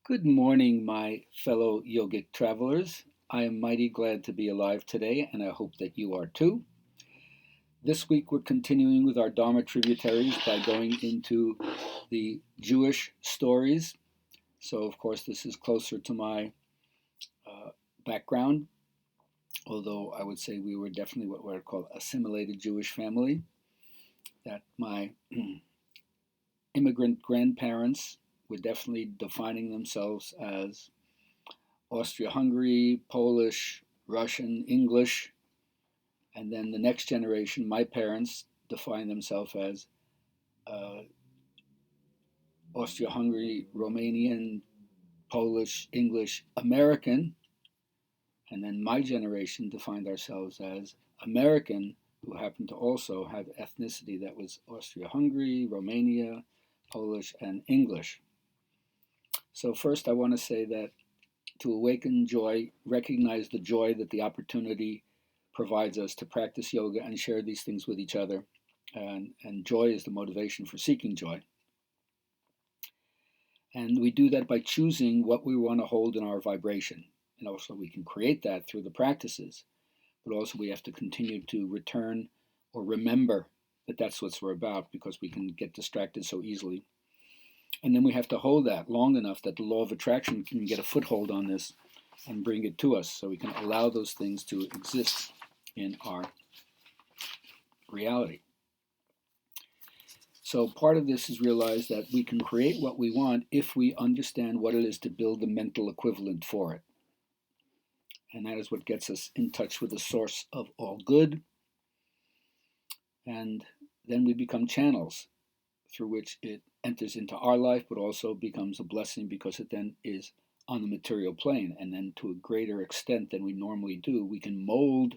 Good morning, my fellow yogic travelers. I am mighty glad to be alive today, and I hope that you are too. This week, we're continuing with our Dharma tributaries by going into the Jewish stories. So, of course, this is closer to my background, although I would say we were definitely what we call assimilated Jewish family. That my immigrant grandparents were definitely defining themselves as Austria-Hungary, Polish, Russian, English, and then the next generation, my parents, define themselves as uh, Austria-Hungary, Romanian, Polish, English, American, and then my generation defined ourselves as American, who happened to also have ethnicity that was Austria-Hungary, Romania, Polish, and English. So first, I want to say that to awaken joy, recognize the joy that the opportunity provides us to practice yoga and share these things with each other. And joy is the motivation for seeking joy. And we do that by choosing what we want to hold in our vibration. And also, we can create that through the practices, but also we have to continue to return or remember that that's what we're about because we can get distracted so easily. And then we have to hold that long enough that the law of attraction can get a foothold on this and bring it to us so we can allow those things to exist in our reality. So part of this is realize that we can create what we want if we understand what it is to build the mental equivalent for it. And that is what gets us in touch with the source of all good. And then we become channels through which it enters into our life, but also becomes a blessing because it then is on the material plane. And then to a greater extent than we normally do, we can mold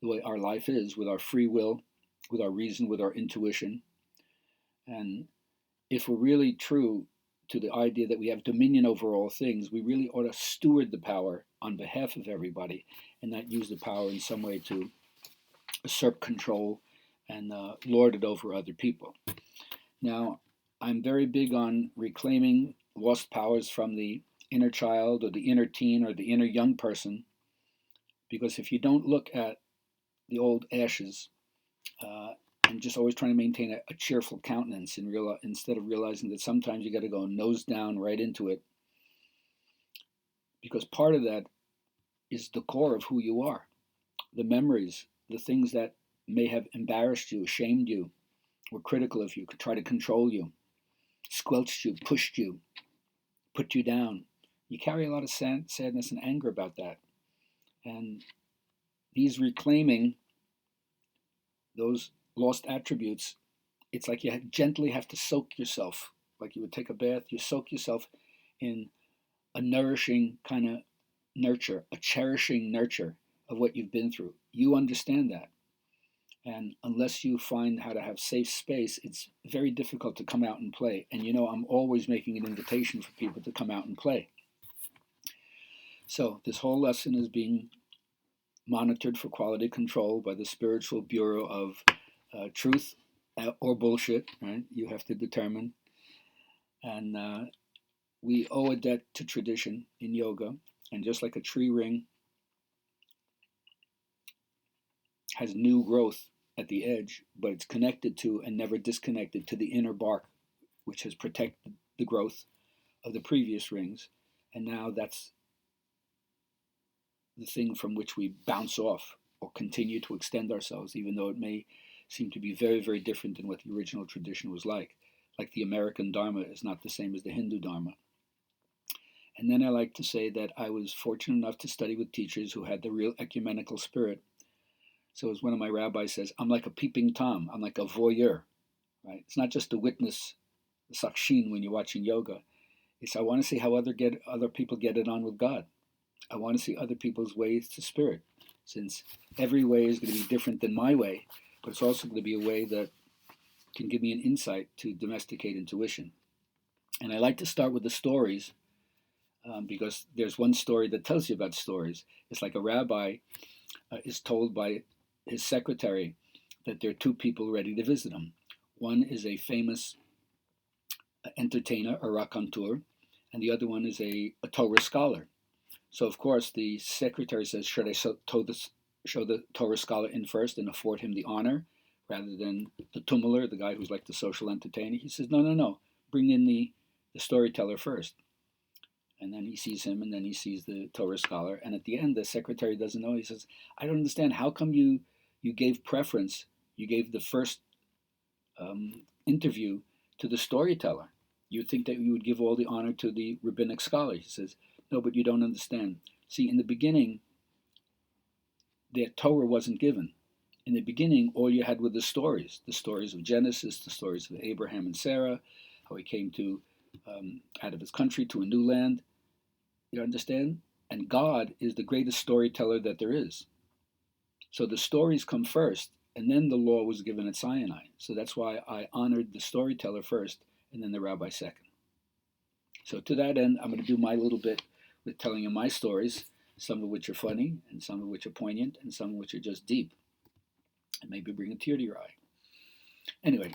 the way our life is with our free will, with our reason, with our intuition. And if we're really true to the idea that we have dominion over all things, we really ought to steward the power on behalf of everybody and not use the power in some way to usurp control and lord it over other people. Now, I'm very big on reclaiming lost powers from the inner child or the inner teen or the inner young person, because if you don't look at the old ashes and just always trying to maintain a cheerful countenance instead of realizing that sometimes you got to go nose down right into it, because part of that is the core of who you are, the memories, the things that may have embarrassed you, shamed you, were critical of you, could try to control you, squelched you, pushed you, put you down. You carry a lot of sadness and anger about that. And these reclaiming those lost attributes, it's like you gently have to soak yourself, like you would take a bath, you soak yourself in a nourishing kind of nurture, a cherishing nurture of what you've been through. You understand that. And unless you find how to have safe space, it's very difficult to come out and play. And I'm always making an invitation for people to come out and play. So this whole lesson is being monitored for quality control by the Spiritual Bureau of Truth or bullshit, right? You have to determine. And we owe a debt to tradition in yoga. And just like a tree ring has new growth at the edge, but it's connected to and never disconnected to the inner bark, which has protected the growth of the previous rings. And now that's the thing from which we bounce off or continue to extend ourselves, even though it may seem to be very, very different than what the original tradition was like. Like the American Dharma is not the same as the Hindu Dharma. And then I like to say that I was fortunate enough to study with teachers who had the real ecumenical spirit. So as one of my rabbis says, I'm like a peeping Tom. I'm like a voyeur, right? It's not just to witness the sakshin when you're watching yoga. It's I want to see how other people get it on with God. I want to see other people's ways to spirit, since every way is going to be different than my way, but it's also going to be a way that can give me an insight to domesticate intuition. And I like to start with the stories because there's one story that tells you about stories. It's like a rabbi is told by his secretary that there are two people ready to visit him. One is a famous entertainer, a raconteur, and the other one is a Torah scholar. So, of course, the secretary says, should I show the Torah scholar in first and afford him the honor rather than the tummeler, the guy who's like the social entertainer? He says, no. Bring in the storyteller first. And then he sees him, and then he sees the Torah scholar. And at the end, the secretary doesn't know. He says, I don't understand. How come you gave preference? You gave the first interview to the storyteller. You would think that you would give all the honor to the rabbinic scholar. He says, no, but you don't understand. See, in the beginning, the Torah wasn't given. In the beginning, all you had were the stories of Genesis, the stories of Abraham and Sarah, how he came to out of his country to a new land. You understand? And God is the greatest storyteller that there is. So the stories come first, and then the law was given at Sinai. So that's why I honored the storyteller first, and then the rabbi second. So to that end, I'm going to do my little bit with telling you my stories, some of which are funny, and some of which are poignant, and some of which are just deep, and maybe bring a tear to your eye. Anyway,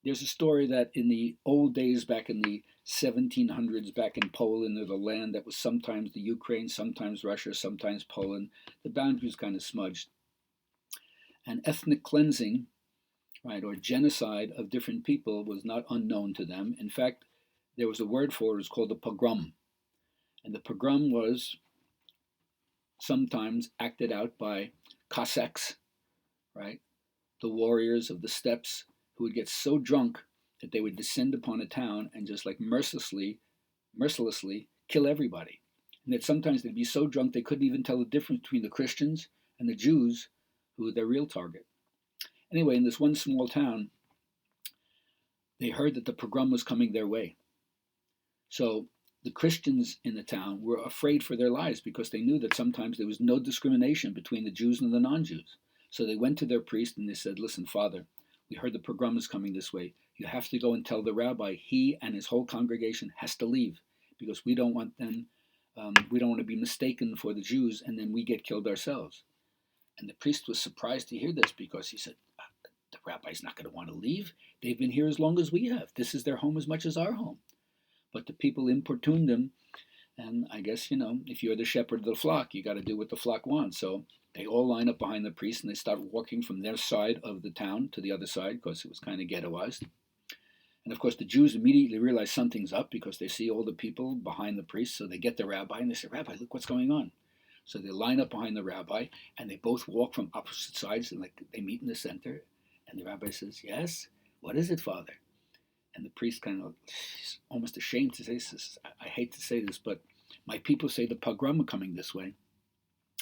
there's a story that in the old days, back in the 1700s, back in Poland, or the land that was sometimes the Ukraine, sometimes Russia, sometimes Poland, the boundaries kind of smudged. And ethnic cleansing, right, or genocide of different people was not unknown to them. In fact, there was a word for it. It was called a pogrom. And the pogrom was sometimes acted out by Cossacks, right, the warriors of the steppes, who would get so drunk that they would descend upon a town and just like mercilessly kill everybody. And that sometimes they'd be so drunk they couldn't even tell the difference between the Christians and the Jews, who were their real target. Anyway, in this one small town, they heard that the pogrom was coming their way. So the Christians in the town were afraid for their lives because they knew that sometimes there was no discrimination between the Jews and the non-Jews. So they went to their priest and they said, listen, Father, we heard the pogrom is coming this way. You have to go and tell the rabbi he and his whole congregation has to leave because we don't want them, we don't want to be mistaken for the Jews and then we get killed ourselves. And the priest was surprised to hear this because he said, the rabbi's not going to want to leave. They've been here as long as we have. This is their home as much as our home. But the people importuned him. And I guess, if you're the shepherd of the flock, you got to do what the flock wants. So they all line up behind the priest and they start walking from their side of the town to the other side because it was kind of ghettoized. And of course, the Jews immediately realize something's up because they see all the people behind the priest. So they get the rabbi and they say, Rabbi, look what's going on. So they line up behind the rabbi and they both walk from opposite sides and they meet in the center. And the rabbi says, yes, what is it, Father? And the priest kind of almost ashamed to say this. I hate to say this, but my people say the pogrom are coming this way.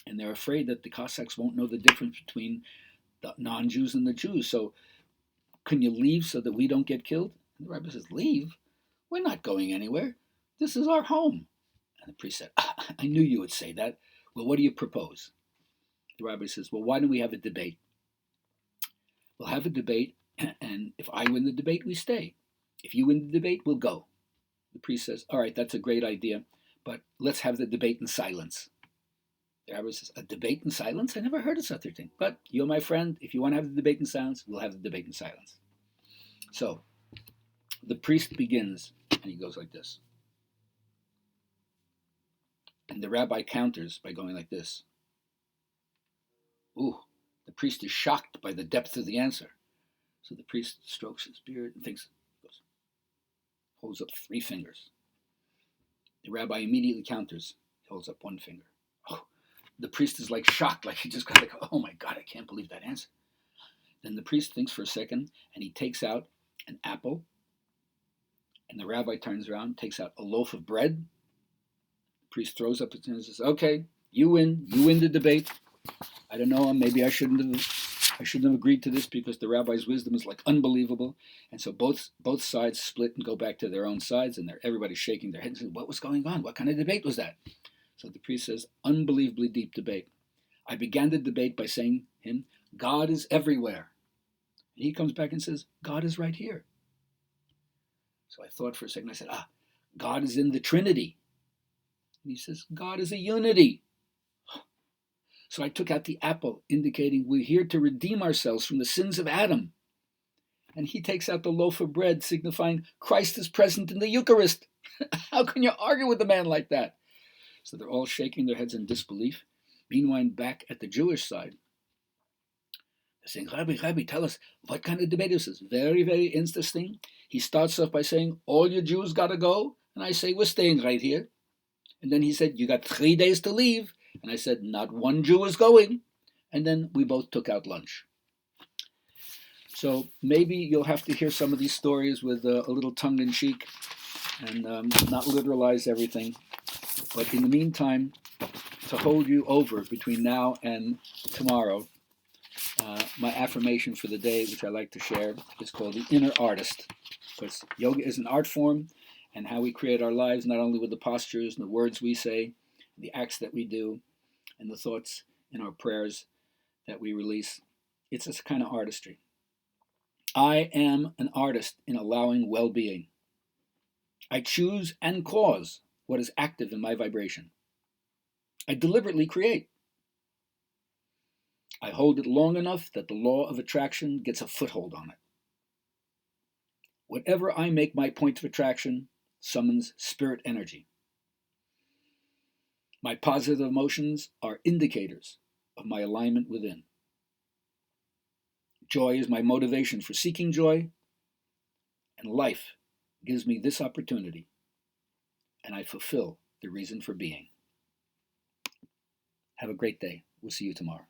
And they're afraid that the Cossacks won't know the difference between the non-Jews and the Jews. So can you leave so that we don't get killed? And the rabbi says, leave? We're not going anywhere. This is our home. And the priest said, I knew you would say that. Well, what do you propose? The rabbi says, well, why don't we have a debate? We'll have a debate, and if I win the debate, we stay. If you win the debate, we'll go. The priest says, all right, that's a great idea, but let's have the debate in silence. The rabbi says, a debate in silence? I never heard of such a thing. But you're my friend. If you want to have the debate in silence, we'll have the debate in silence. So the priest begins, and he goes like this. And the rabbi counters by going like this. Ooh, the priest is shocked by the depth of the answer. So the priest strokes his beard and thinks, holds up 3 fingers. The rabbi immediately counters. He holds up 1 finger. Oh, the priest is like shocked, like he just got like, oh my God, I can't believe that answer. Then the priest thinks for a second, and he takes out an apple, and the rabbi turns around, takes out a loaf of bread. The priest throws up his hands and says, okay, you win the debate. I don't know, maybe I shouldn't have agreed to this because the rabbi's wisdom is like unbelievable. And so both sides split and go back to their own sides, and everybody's shaking their heads and saying, what was going on? What kind of debate was that? So the priest says, unbelievably deep debate. I began the debate by saying to him, God is everywhere. And he comes back and says, God is right here. So I thought for a second, I said, God is in the Trinity. And he says, God is a unity. So I took out the apple, indicating we're here to redeem ourselves from the sins of Adam. And he takes out the loaf of bread, signifying Christ is present in the Eucharist. How can you argue with a man like that? So they're all shaking their heads in disbelief. Meanwhile, back at the Jewish side, they're saying, Rabbi, tell us, what kind of debate is this? Very, very interesting. He starts off by saying, all you Jews got to go. And I say, we're staying right here. And then he said, you got 3 days to leave. And I said, not one Jew is going. And then we both took out lunch. So maybe you'll have to hear some of these stories with a little tongue-in-cheek and not literalize everything. But in the meantime, to hold you over between now and tomorrow, my affirmation for the day, which I like to share, is called the inner artist. Because yoga is an art form, and how we create our lives, not only with the postures and the words we say, the acts that we do, and the thoughts in our prayers that we release. It's a kind of artistry. I am an artist in allowing well-being. I choose and cause what is active in my vibration. I deliberately create. I hold it long enough that the law of attraction gets a foothold on it. Whatever I make my point of attraction summons spirit energy. My positive emotions are indicators of my alignment within. Joy is my motivation for seeking joy, and life gives me this opportunity, and I fulfill the reason for being. Have a great day. We'll see you tomorrow.